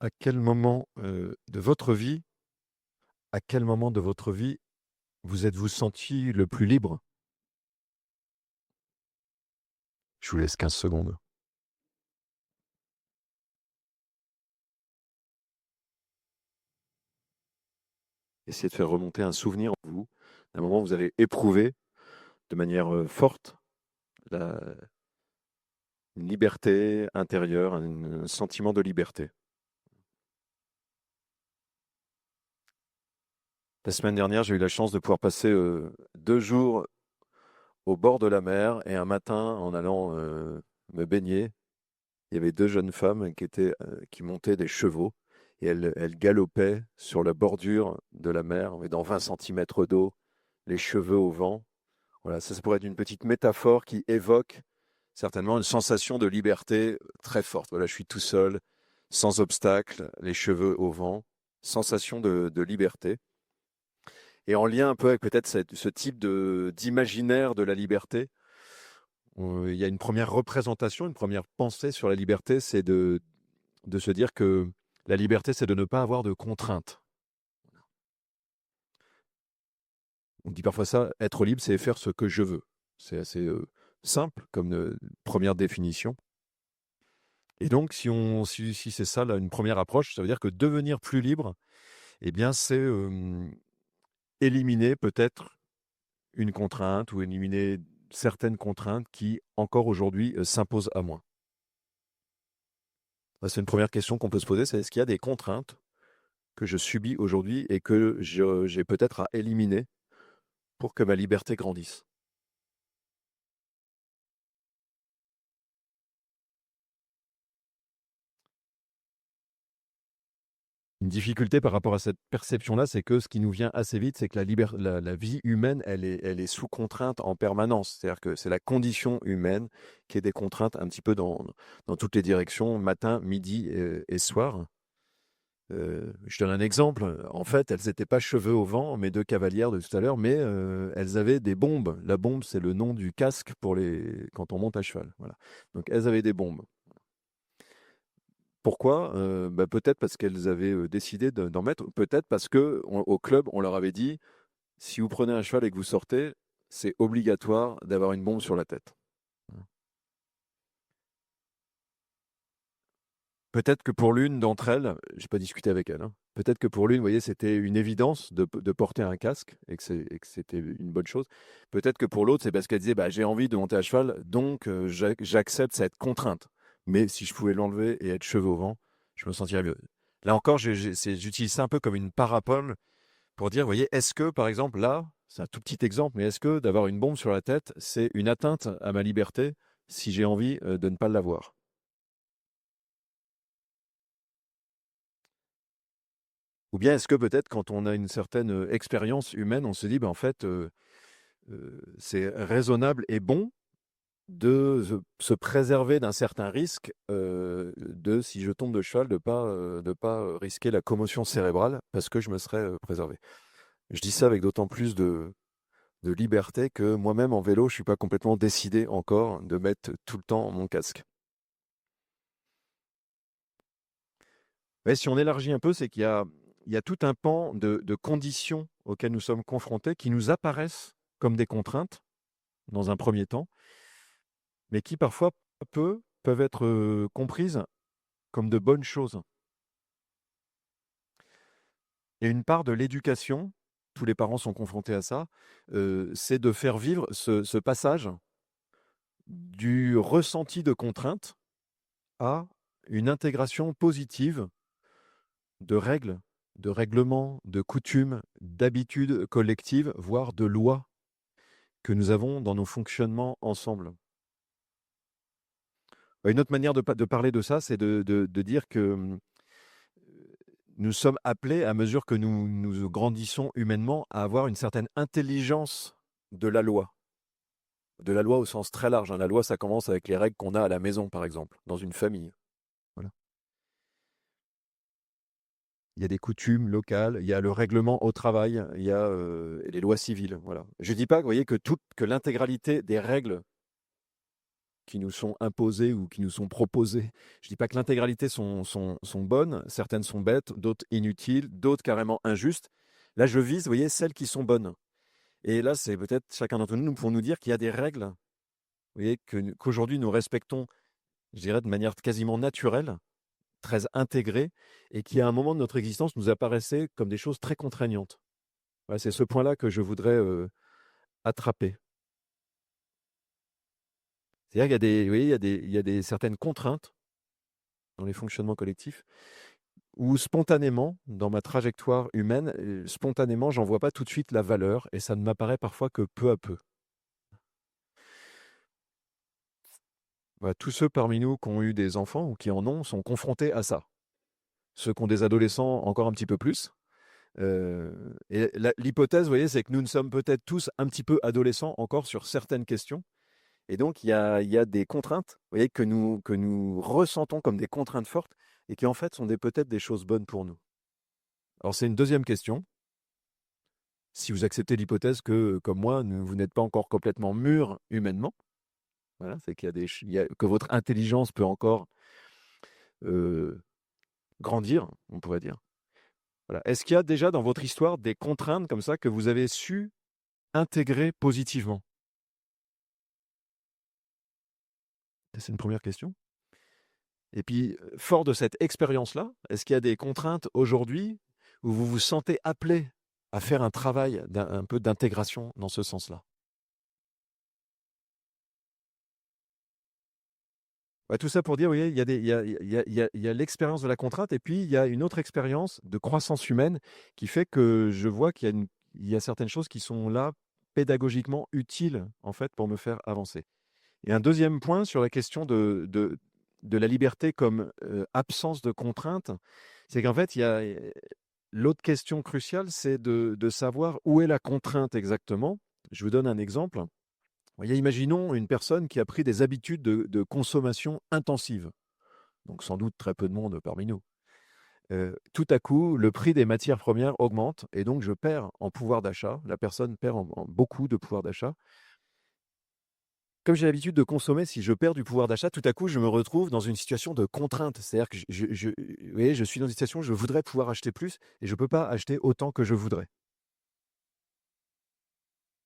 À quel moment, de votre vie à quel moment de votre vie vous êtes-vous senti le plus libre? Je vous laisse 15 secondes. Essayez de faire remonter un souvenir en vous, d'un moment où vous avez éprouvé de manière, forte la une liberté intérieure, un sentiment de liberté. La semaine dernière, j'ai eu la chance de pouvoir passer, 2 jours au bord de la mer et un matin en allant, me baigner, il y avait 2 jeunes femmes qui montaient des chevaux et elles galopaient sur la bordure de la mer, mais dans 20 centimètres d'eau, les cheveux au vent. Voilà, ça pourrait être une petite métaphore qui évoque certainement une sensation de liberté très forte. Voilà, je suis tout seul, sans obstacle, les cheveux au vent, sensation de liberté. Et en lien un peu avec peut-être ce type d'imaginaire de la liberté, il y a une première représentation, une première pensée sur la liberté, c'est de se dire que la liberté, c'est de ne pas avoir de contraintes. On dit parfois ça, être libre, c'est faire ce que je veux. C'est assez simple comme première définition. Et donc, si c'est ça là, une première approche, ça veut dire que devenir plus libre, eh bien, c'est éliminer peut-être une contrainte ou éliminer certaines contraintes qui, encore aujourd'hui, s'imposent à moi. C'est une première question qu'on peut se poser, c'est est-ce qu'il y a des contraintes que je subis aujourd'hui et que j'ai peut-être à éliminer pour que ma liberté grandisse? Une difficulté par rapport à cette perception-là, c'est que ce qui nous vient assez vite, c'est que la vie humaine, elle est sous contrainte en permanence. C'est-à-dire que c'est la condition humaine qui est des contraintes un petit peu dans toutes les directions, matin, midi et soir. Je donne un exemple. En fait, elles n'étaient pas cheveux au vent, mes deux cavalières de tout à l'heure, mais elles avaient des bombes. La bombe, c'est le nom du casque quand on monte à cheval. Voilà. Donc, elles avaient des bombes. Pourquoi? Peut-être parce qu'elles avaient, décidé d'en mettre, peut-être parce qu'au club, on leur avait dit: «Si vous prenez un cheval et que vous sortez, c'est obligatoire d'avoir une bombe sur la tête». Mmh. Peut-être que pour l'une d'entre elles, j'ai pas discuté avec elle, hein, peut-être que pour l'une, vous voyez, c'était une évidence de porter un casque et que c'était une bonne chose. Peut-être que pour l'autre, c'est parce qu'elle disait: «Bah, j'ai envie de monter à cheval, donc j'accepte cette contrainte. Mais si je pouvais l'enlever et être cheveux au vent, je me sentirais mieux». Là encore, j'utilise ça un peu comme une parabole pour dire, vous voyez, est-ce que, par exemple, là, c'est un tout petit exemple, mais est-ce que d'avoir une bombe sur la tête, c'est une atteinte à ma liberté si j'ai envie, de ne pas l'avoir? Ou bien est-ce que peut-être quand on a une certaine, expérience humaine, on se dit: «Ben, en fait, c'est raisonnable et bon de se préserver d'un certain risque, de si je tombe de cheval, de pas risquer la commotion cérébrale parce que je me serais, préservé». Je dis ça avec d'autant plus de liberté que moi-même en vélo, je suis pas complètement décidé encore de mettre tout le temps mon casque. Mais si on élargit un peu, c'est qu'il y a tout un pan de conditions auxquelles nous sommes confrontés qui nous apparaissent comme des contraintes dans un premier temps, mais qui parfois peuvent être comprises comme de bonnes choses. Il y a une part de l'éducation, tous les parents sont confrontés à ça, c'est de faire vivre ce passage du ressenti de contrainte à une intégration positive de règles, de règlements, de coutumes, d'habitudes collectives, voire de lois que nous avons dans nos fonctionnements ensemble. Une autre manière de parler de ça, c'est de dire que nous sommes appelés, à mesure que nous grandissons humainement, à avoir une certaine intelligence de la loi. De la loi au sens très large, hein. La loi, ça commence avec les règles qu'on a à la maison, par exemple, dans une famille. Voilà. Il y a des coutumes locales, il y a le règlement au travail, il y a les lois civiles. Voilà. Je ne dis pas, vous voyez, que l'intégralité des règles qui nous sont imposées ou qui nous sont proposées. Je dis pas que l'intégralité sont bonnes, certaines sont bêtes, d'autres inutiles, d'autres carrément injustes. Là, je vise, vous voyez, celles qui sont bonnes. Et là, c'est peut-être chacun d'entre nous pour nous dire qu'il y a des règles, vous voyez, qu'aujourd'hui nous respectons, je dirais, de manière quasiment naturelle, très intégrée, et qui, à un moment de notre existence, nous apparaissaient comme des choses très contraignantes. Voilà, c'est ce point-là que je voudrais attraper. C'est-à-dire qu'il y a des, vous voyez, il y a des certaines contraintes dans les fonctionnements collectifs où spontanément, dans ma trajectoire humaine, spontanément, j'en vois pas tout de suite la valeur et ça ne m'apparaît parfois que peu à peu. Voilà, tous ceux parmi nous qui ont eu des enfants ou qui en ont sont confrontés à ça. Ceux qui ont des adolescents, encore un petit peu plus. Et l'hypothèse, vous voyez, c'est que nous ne sommes peut-être tous un petit peu adolescents encore sur certaines questions. Et donc, il y a des contraintes, vous voyez, que nous ressentons comme des contraintes fortes et qui, en fait, sont peut-être des choses bonnes pour nous. Alors, c'est une deuxième question. Si vous acceptez l'hypothèse que, comme moi, vous n'êtes pas encore complètement mûr humainement, voilà, c'est qu'il y a que votre intelligence peut encore grandir, on pourrait dire. Voilà. Est-ce qu'il y a déjà dans votre histoire des contraintes comme ça que vous avez su intégrer positivement? C'est une première question. Et puis, fort de cette expérience-là, est-ce qu'il y a des contraintes aujourd'hui où vous vous sentez appelé à faire un travail un peu d'intégration dans ce sens-là? Ouais, tout ça pour dire, vous voyez, il y a il y a l'expérience de la contrainte et puis il y a une autre expérience de croissance humaine qui fait que je vois il y a certaines choses qui sont là pédagogiquement utiles en fait pour me faire avancer. Et un deuxième point sur la question de la liberté comme absence de contrainte, c'est qu'en fait, il y a l'autre question cruciale, c'est de savoir où est la contrainte exactement. Je vous donne un exemple. Vous voyez, imaginons une personne qui a pris des habitudes de consommation intensive, donc sans doute très peu de monde parmi nous. Tout à coup, le prix des matières premières augmente et donc je perds en pouvoir d'achat. La personne perd en beaucoup de pouvoir d'achat. Comme j'ai l'habitude de consommer, si je perds du pouvoir d'achat, tout à coup, je me retrouve dans une situation de contrainte. C'est-à-dire que vous voyez, je suis dans une situation où je voudrais pouvoir acheter plus et je ne peux pas acheter autant que je voudrais.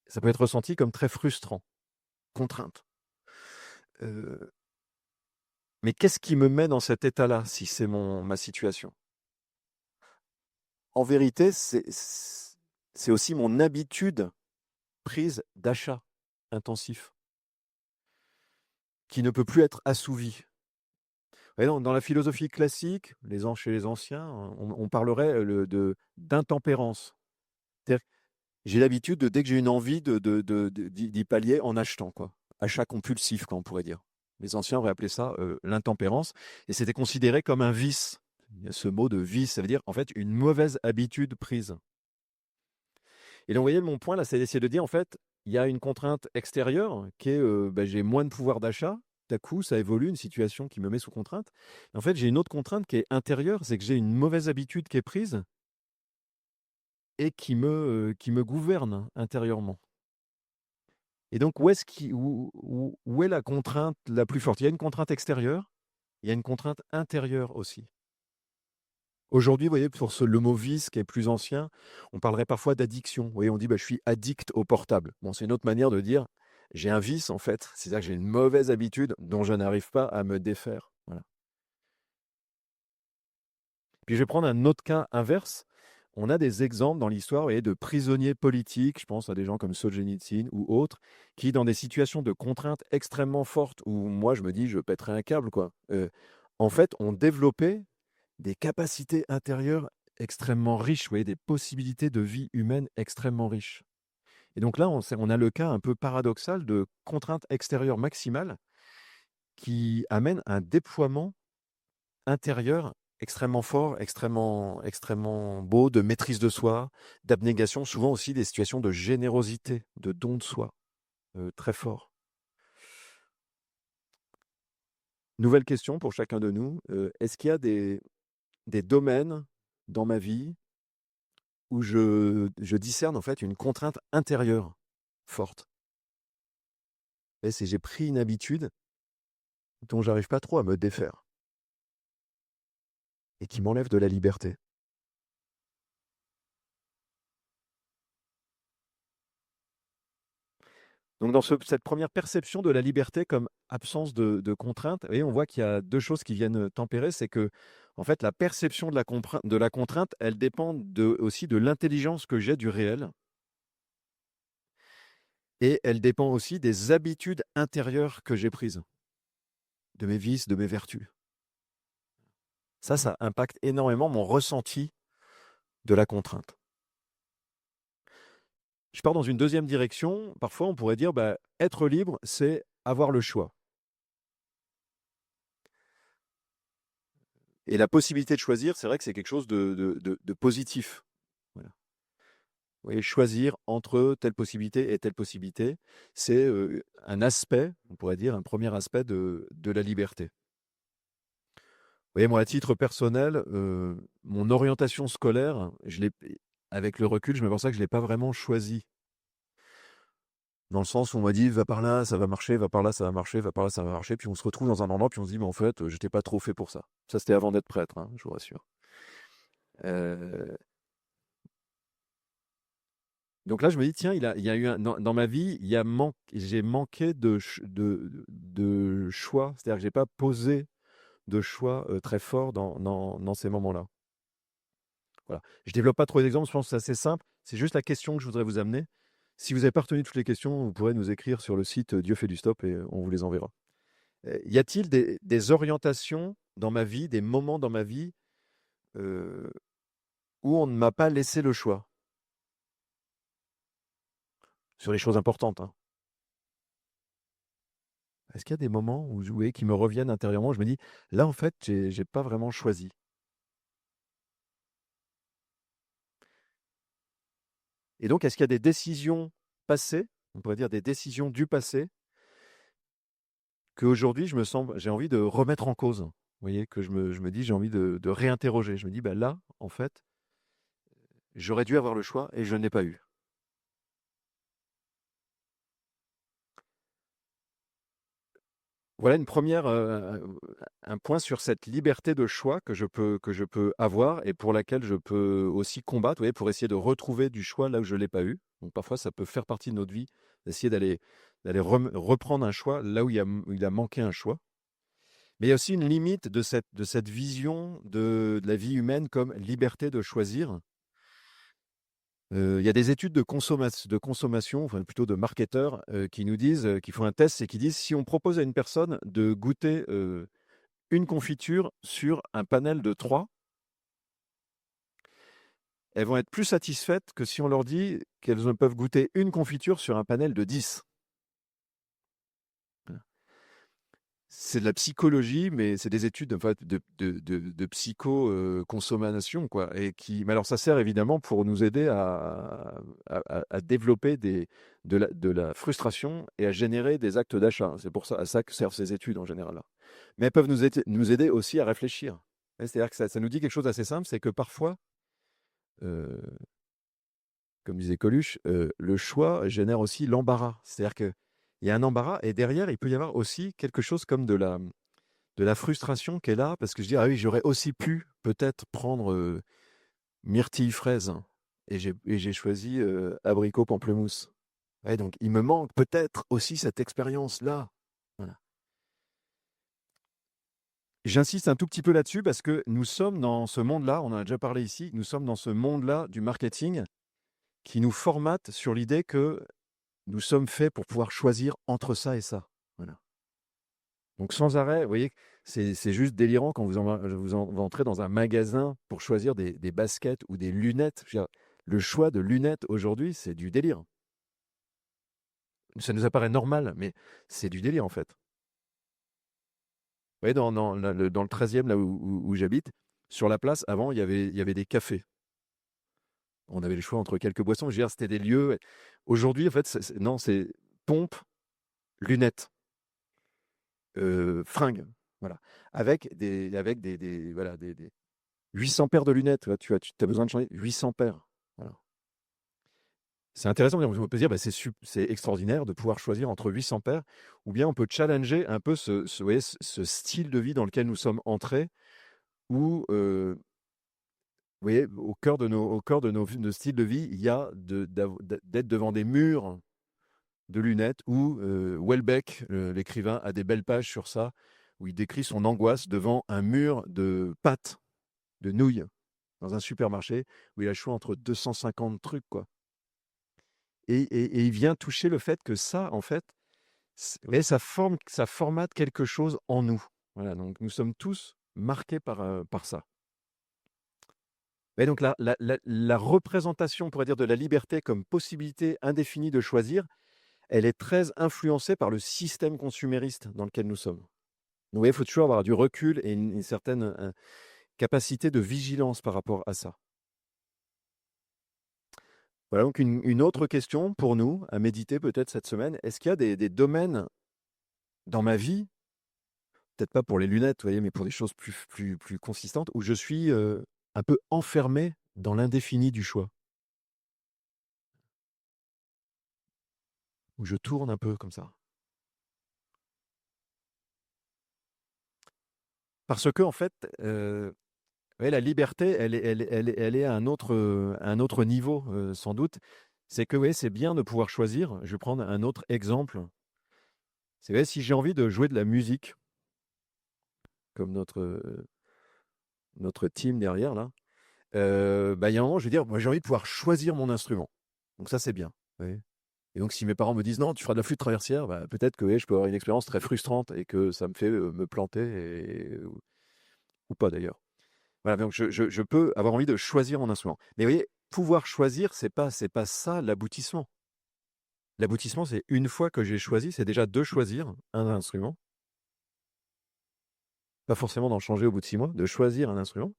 Ça peut être ressenti comme très frustrant, contrainte. Euh, mais qu'est-ce qui me met dans cet état-là, si c'est ma situation? En vérité, c'est aussi mon habitude prise d'achat intensif qui ne peut plus être assouvie. Et dans la philosophie classique, chez les anciens, on parlerait d'intempérance. C'est-à-dire que j'ai l'habitude, dès que j'ai une envie, d'y pallier en achetant, quoi. Achat compulsif, quoi, on pourrait dire. Les anciens auraient appelé ça l'intempérance, et c'était considéré comme un vice. Il y a ce mot de vice, ça veut dire en fait une mauvaise habitude prise. Et donc, vous voyez, mon point là, c'est d'essayer de dire en fait, il y a une contrainte extérieure qui est j'ai moins de pouvoir d'achat. Tout à coup, ça évolue, une situation qui me met sous contrainte. En fait, j'ai une autre contrainte qui est intérieure, c'est que j'ai une mauvaise habitude qui est prise et qui me gouverne intérieurement. Et donc, où est la contrainte la plus forte? Il y a une contrainte extérieure, il y a une contrainte intérieure aussi. Aujourd'hui, vous voyez, pour le mot vice qui est plus ancien, on parlerait parfois d'addiction. Vous voyez, on dit je suis addict au portable. Bon, c'est une autre manière de dire j'ai un vice en fait, c'est-à-dire que j'ai une mauvaise habitude dont je n'arrive pas à me défaire. Voilà. Puis je vais prendre un autre cas inverse. On a des exemples dans l'histoire, vous voyez, de prisonniers politiques, je pense à des gens comme Solzhenitsyn ou autres, qui dans des situations de contraintes extrêmement fortes, où moi je me dis je pèterais un câble, quoi, en fait ont développé des capacités intérieures extrêmement riches, vous voyez, des possibilités de vie humaine extrêmement riches. Et donc là, on a le cas un peu paradoxal de contraintes extérieures maximales qui amènent un déploiement intérieur extrêmement fort, extrêmement beau, de maîtrise de soi, d'abnégation, souvent aussi des situations de générosité, de don de soi, très fort. Nouvelle question pour chacun de nous. Est-ce qu'il y a des domaines dans ma vie où je discerne en fait une contrainte intérieure forte? Et c'est j'ai pris une habitude dont j'arrive pas trop à me défaire et qui m'enlève de la liberté. Donc dans cette première perception de la liberté comme absence de contrainte, vous voyez, on voit qu'il y a 2 choses qui viennent, tempérer. C'est que, en fait, la perception de la contrainte, elle dépend aussi de l'intelligence que j'ai du réel et elle dépend aussi des habitudes intérieures que j'ai prises, de mes vices, de mes vertus. Ça impacte énormément mon ressenti de la contrainte. Je pars dans une deuxième direction. Parfois, on pourrait dire, bah, être libre, c'est avoir le choix. Et la possibilité de choisir, c'est vrai que c'est quelque chose de positif. Voilà. Vous voyez, choisir entre telle possibilité et telle possibilité, c'est un aspect, on pourrait dire, un premier aspect de la liberté. Vous voyez, moi, à titre personnel, mon orientation scolaire, avec le recul, je me pense que je ne l'ai pas vraiment choisi. Dans le sens où on m'a dit, va par là, ça va marcher, va par là, ça va marcher, va par là, ça va marcher. Puis on se retrouve dans un endroit, puis on se dit, mais en fait, j'étais pas trop fait pour ça. Ça, c'était avant d'être prêtre, hein, je vous rassure. Euh, donc là, je me dis, tiens, il y a eu dans ma vie, j'ai manqué de choix. C'est-à-dire que j'ai pas posé de choix très fort dans ces moments-là. Voilà. Je développe pas trop d'exemples, je pense que c'est assez simple. C'est juste la question que je voudrais vous amener. Si vous n'avez pas retenu toutes les questions, vous pourrez nous écrire sur le site Dieu fait du stop et on vous les enverra. Y a-t-il des orientations dans ma vie, des moments dans ma vie euh, où on ne m'a pas laissé le choix sur les choses importantes, hein? Est-ce qu'il y a des moments où, vous voyez, qui me reviennent intérieurement, où je me dis, là, en fait, j'ai pas vraiment choisi. Et donc, est-ce qu'il y a des décisions passées, on pourrait dire des décisions du passé, qu'aujourd'hui, j'ai envie de remettre en cause. Vous voyez, que je me dis, j'ai envie de réinterroger. Je me dis, bah là, en fait, j'aurais dû avoir le choix et je n'ai pas eu. Voilà un point sur cette liberté de choix que je peux avoir et pour laquelle je peux aussi combattre, vous voyez, pour essayer de retrouver du choix là où je ne l'ai pas eu. Donc parfois, ça peut faire partie de notre vie, d'essayer d'aller reprendre un choix là où il a manqué un choix. Mais il y a aussi une limite de cette vision de la vie humaine comme liberté de choisir. Il y a des études de consommation, enfin plutôt de marketeurs, qui nous disent, qui font un test et qui disent si on propose à une personne de goûter une confiture sur un panel de 3, elles vont être plus satisfaites que si on leur dit qu'elles ne peuvent goûter une confiture sur un panel de 10. C'est de la psychologie, mais c'est des études en fait, de psycho-consommation, quoi. Mais alors, ça sert évidemment pour nous aider à développer de la frustration et à générer des actes d'achat. C'est pour ça, à ça que servent ces études en général, là. Mais elles peuvent nous aider aussi à réfléchir. C'est-à-dire que ça nous dit quelque chose d'assez simple, c'est que parfois, euh, comme disait Coluche, le choix génère aussi l'embarras. C'est-à-dire qu'il y a un embarras et derrière, il peut y avoir aussi quelque chose comme de la frustration qui est là, parce que je dis, ah oui, j'aurais aussi pu peut-être prendre myrtille fraise et j'ai choisi abricot pamplemousse. Ouais, donc il me manque peut-être aussi cette expérience-là. Voilà. J'insiste un tout petit peu là-dessus parce que nous sommes dans ce monde-là, on en a déjà parlé ici, nous sommes dans ce monde-là du marketing qui nous formate sur l'idée que nous sommes faits pour pouvoir choisir entre ça et ça. Voilà. Donc sans arrêt, vous voyez, c'est juste délirant quand vous entrez dans un magasin pour choisir des baskets ou des lunettes. Je veux dire, le choix de lunettes aujourd'hui, c'est du délire. Ça nous apparaît normal, mais c'est du délire en fait. Vous voyez, dans le 13e, là où j'habite, sur la place, avant, il y avait des cafés. On avait le choix entre quelques boissons. Je veux dire, c'était des lieux. Aujourd'hui, en fait, non, c'est pompe, lunettes, fringues. Voilà. Avec voilà, 800 paires de lunettes. Tu as besoin de changer 800 paires. Voilà. C'est intéressant, on peut se dire, bah, c'est extraordinaire de pouvoir choisir entre 800 paires, ou bien on peut challenger un peu vous voyez, ce style de vie dans lequel nous sommes entrés, où, vous voyez, au cœur de nos styles de vie, il y a d'être devant des murs de lunettes où Welbeck, l'écrivain, a des belles pages sur ça, où il décrit son angoisse devant un mur de pâtes, de nouilles, dans un supermarché, où il a le choix entre 250 trucs, quoi. Et il vient toucher le fait que ça, en fait, vous voyez, ça formate quelque chose en nous. Voilà, donc nous sommes tous marqués par ça. Et donc la représentation, on pourrait dire, de la liberté comme possibilité indéfinie de choisir, elle est très influencée par le système consumériste dans lequel nous sommes. Donc, vous voyez, il faut toujours avoir du recul et une certaine capacité de vigilance par rapport à ça. Voilà donc une autre question pour nous à méditer peut-être cette semaine. Est-ce qu'il y a des domaines dans ma vie, peut-être pas pour les lunettes, vous voyez, mais pour des choses plus consistantes, où je suis un peu enfermé dans l'indéfini du choix, où je tourne un peu comme ça. Parce que en fait, ouais, la liberté, elle est à un autre niveau, sans doute. C'est que, ouais, c'est bien de pouvoir choisir. Je vais prendre un autre exemple. C'est vrai, si j'ai envie de jouer de la musique, comme notre team derrière là, bah, il y a un moment, je vais dire: «Moi, j'ai envie de pouvoir choisir mon instrument». Donc ça, c'est bien, vous voyez? Et donc si mes parents me disent: «Non, tu feras de la flûte traversière», bah, peut-être que, ouais, je peux avoir une expérience très frustrante et que ça me fait, me planter ou pas d'ailleurs. Voilà, donc je peux avoir envie de choisir mon instrument. Mais vous voyez, pouvoir choisir, c'est pas ça l'aboutissement. L'aboutissement, c'est une fois que j'ai choisi, c'est déjà de choisir un instrument, pas forcément d'en changer au bout de 6 mois, de choisir un instrument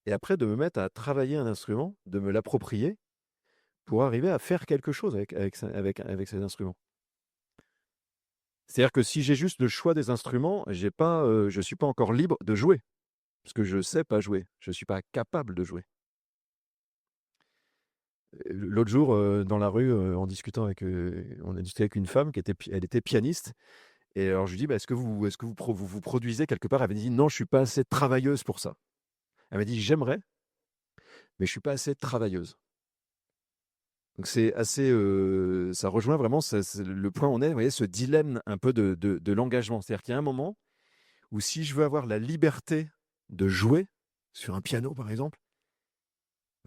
et après de me mettre à travailler un instrument, de me l'approprier pour arriver à faire quelque chose avec ces instruments. C'est-à-dire que si j'ai juste le choix des instruments, je suis pas encore libre de jouer, parce que je sais pas jouer, je suis pas capable de jouer. L'autre jour, dans la rue, on a discuté avec une femme elle était pianiste et alors je lui dis: «Bah, est-ce que vous produisez quelque part?» Elle m'a dit: «Non, je suis pas assez travailleuse pour ça». Elle m'a dit: «J'aimerais, mais je suis pas assez travailleuse». Donc c'est assez, ça rejoint vraiment c'est le point où on est, vous voyez, ce dilemme un peu de l'engagement. C'est-à-dire qu'il y a un moment où si je veux avoir la liberté de jouer sur un piano, par exemple,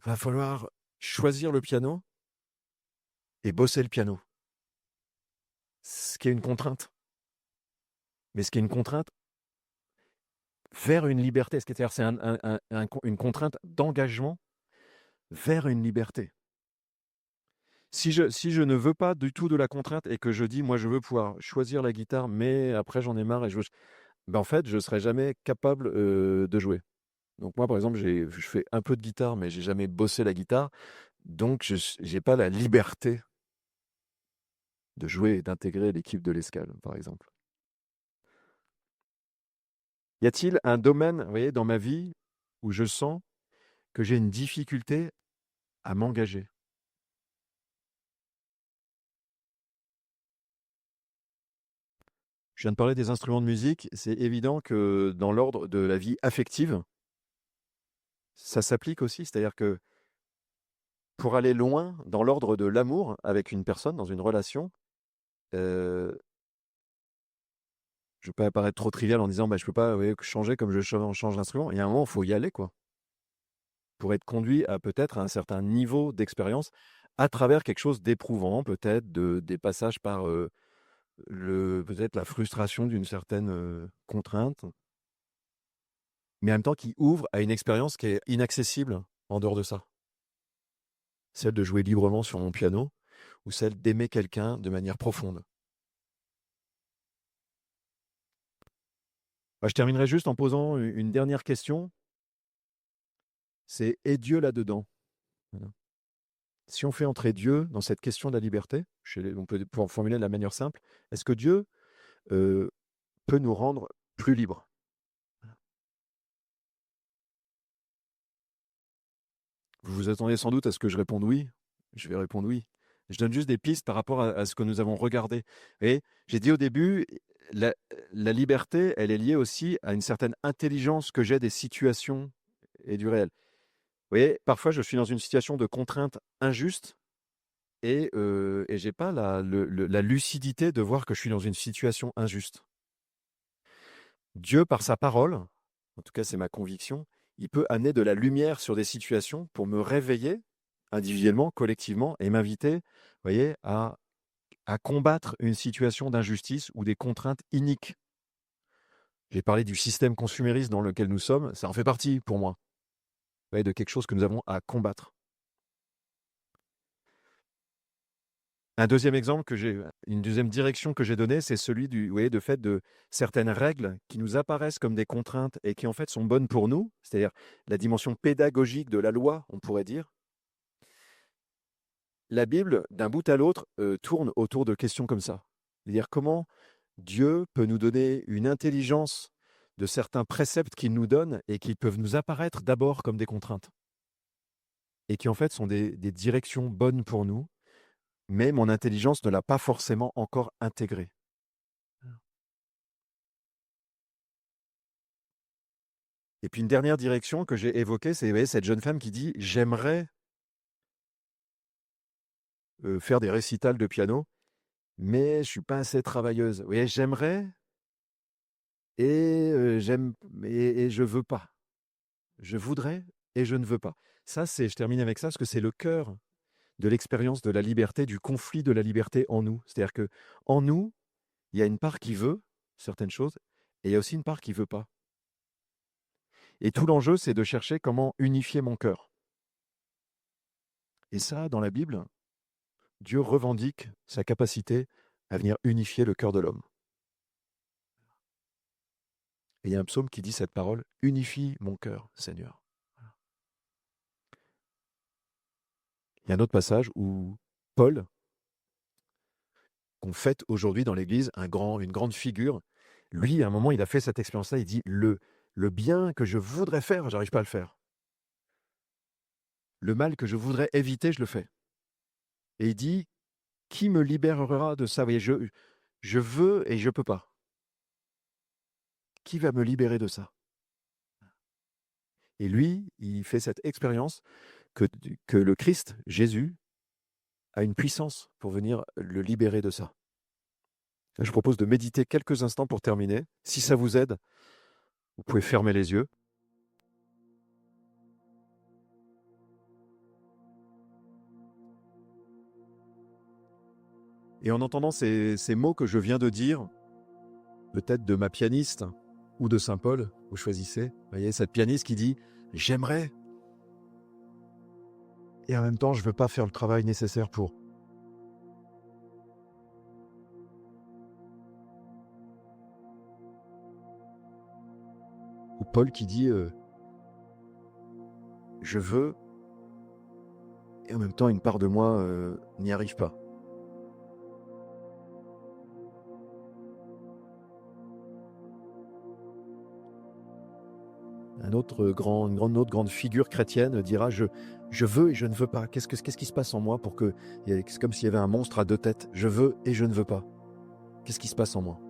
va falloir choisir le piano et bosser le piano. Ce qui est une contrainte, mais ce qui est une contrainte vers une liberté. C'est-à-dire c'est une contrainte d'engagement vers une liberté. Si je ne veux pas du tout de la contrainte et que je dis: «Moi, je veux pouvoir choisir la guitare, mais après j'en ai marre et ben, en fait, je ne serai jamais capable, de jouer. Donc moi, par exemple, je fais un peu de guitare, mais j'ai jamais bossé la guitare, donc j'ai pas la liberté de jouer et d'intégrer l'équipe de l'escale, par exemple. Y a-t-il un domaine, vous voyez, dans ma vie où je sens que j'ai une difficulté à m'engager? Je viens de parler des instruments de musique, c'est évident que dans l'ordre de la vie affective, ça s'applique aussi. C'est-à-dire que pour aller loin dans l'ordre de l'amour avec une personne, dans une relation, heu, je ne veux pas paraître trop trivial en disant: «Bah, je peux pas, vous voyez, changer comme je change d'instrument». Il y a un moment, il faut y aller, quoi, pour être conduit à peut-être un certain niveau d'expérience à travers quelque chose d'éprouvant, peut-être des passages par, peut-être la frustration d'une certaine, contrainte, mais en même temps qui ouvre à une expérience qui est inaccessible en dehors de ça. Celle de jouer librement sur mon piano ou celle d'aimer quelqu'un de manière profonde. Bah, je terminerai juste en posant une dernière question, c'est: «Et Dieu là-dedans?» Voilà. Si on fait entrer Dieu dans cette question de la liberté, on peut pour formuler de la manière simple, est-ce que Dieu, heu, peut nous rendre plus libres? Vous vous attendez sans doute à ce que je réponde oui. Je vais répondre oui. Je donne juste des pistes par rapport à ce que nous avons regardé. Et j'ai dit au début, la, la liberté, elle est liée aussi à une certaine intelligence que j'ai des situations et du réel. Vous voyez, parfois je suis dans une situation de contrainte injuste et j'ai pas la lucidité de voir que je suis dans une situation injuste. Dieu, par sa parole, en tout cas c'est ma conviction, il peut amener de la lumière sur des situations pour me réveiller individuellement, collectivement, et m'inviter, vous voyez, à combattre une situation d'injustice ou des contraintes iniques. J'ai parlé du système consumériste dans lequel nous sommes, ça en fait partie pour moi, vous voyez, de quelque chose que nous avons à combattre. Un deuxième exemple une deuxième direction que j'ai donnée, c'est celui vous voyez, de fait de certaines règles qui nous apparaissent comme des contraintes et qui en fait sont bonnes pour nous, c'est-à-dire la dimension pédagogique de la loi, on pourrait dire. La Bible, d'un bout à l'autre, tourne autour de questions comme ça. C'est-à-dire comment Dieu peut nous donner une intelligence de certains préceptes qu'il nous donne et qui peuvent nous apparaître d'abord comme des contraintes et qui en fait sont des directions bonnes pour nous, mais mon intelligence ne l'a pas forcément encore intégrée. Et puis une dernière direction que j'ai évoquée, c'est vous voyez, cette jeune femme qui dit: «J'aimerais faire des récitals de piano, mais je suis pas assez travailleuse». Vous voyez, j'aimerais j'aime et je veux pas. Je voudrais et je ne veux pas. Ça, je termine avec ça parce que c'est le cœur de l'expérience de la liberté, du conflit de la liberté en nous. C'est-à-dire que en nous, il y a une part qui veut certaines choses et il y a aussi une part qui veut pas. Et tout l'enjeu, c'est de chercher comment unifier mon cœur. Et ça, dans la Bible, Dieu revendique sa capacité à venir unifier le cœur de l'homme. Et il y a un psaume qui dit cette parole: unifie mon cœur, Seigneur. Il y a un autre passage où Paul, qu'on fête aujourd'hui dans l'Église, une grande figure, lui, à un moment, il a fait cette expérience-là, il dit: le bien que je voudrais faire, j'arrive pas à le faire. Le mal que je voudrais éviter, je le fais. Et il dit: qui me libérera de ça? Vous voyez, je veux et je peux pas. Qui va me libérer de ça? Et lui, il fait cette expérience que le Christ, Jésus, a une puissance pour venir le libérer de ça. Je vous propose de méditer quelques instants pour terminer. Si ça vous aide, vous pouvez fermer les yeux. Et en entendant ces mots que je viens de dire, peut-être de ma pianiste ou de Saint Paul, vous choisissez. Vous voyez, cette pianiste qui dit: j'aimerais, et en même temps, je ne veux pas faire le travail nécessaire pour. Ou Paul qui dit: je veux, et en même temps, une part de moi n'y arrive pas. Une autre grande figure chrétienne dira: je veux et je ne veux pas. Qu'est-ce qui se passe en moi pour que. C'est comme s'il y avait un monstre à deux têtes. Je veux et je ne veux pas. Qu'est-ce qui se passe en moi?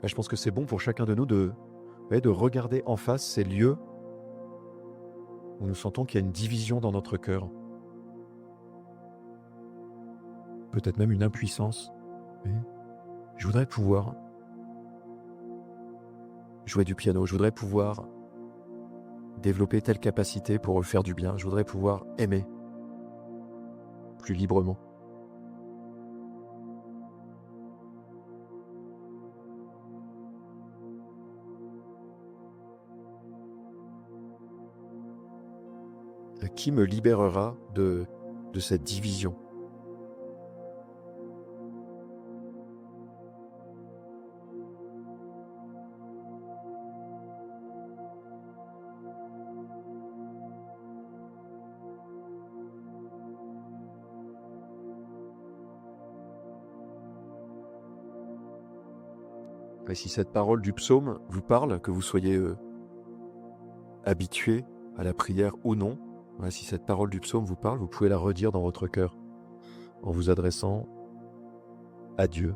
Et je pense que c'est bon pour chacun de nous de regarder en face ces lieux où nous sentons qu'il y a une division dans notre cœur. Peut-être même une impuissance. Oui. Je voudrais pouvoir jouer du piano. Je voudrais pouvoir développer telle capacité pour faire du bien. Je voudrais pouvoir aimer plus librement. Qui me libérera de cette division? Et si cette parole du psaume vous parle, que vous soyez habitué à la prière ou non, voilà, si cette parole du psaume vous parle, vous pouvez la redire dans votre cœur en vous adressant à Dieu.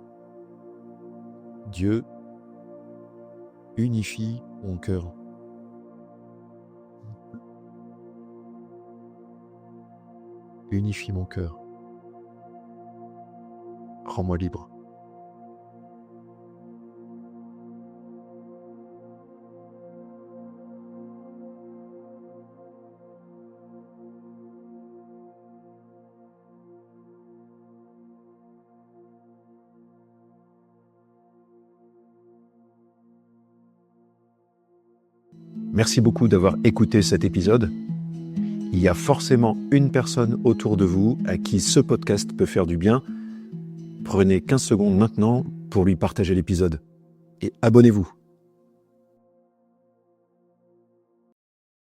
Dieu, unifie mon cœur. Unifie mon cœur. Rends-moi libre. Merci beaucoup d'avoir écouté cet épisode. Il y a forcément une personne autour de vous à qui ce podcast peut faire du bien. Prenez 15 secondes maintenant pour lui partager l'épisode. Et abonnez-vous.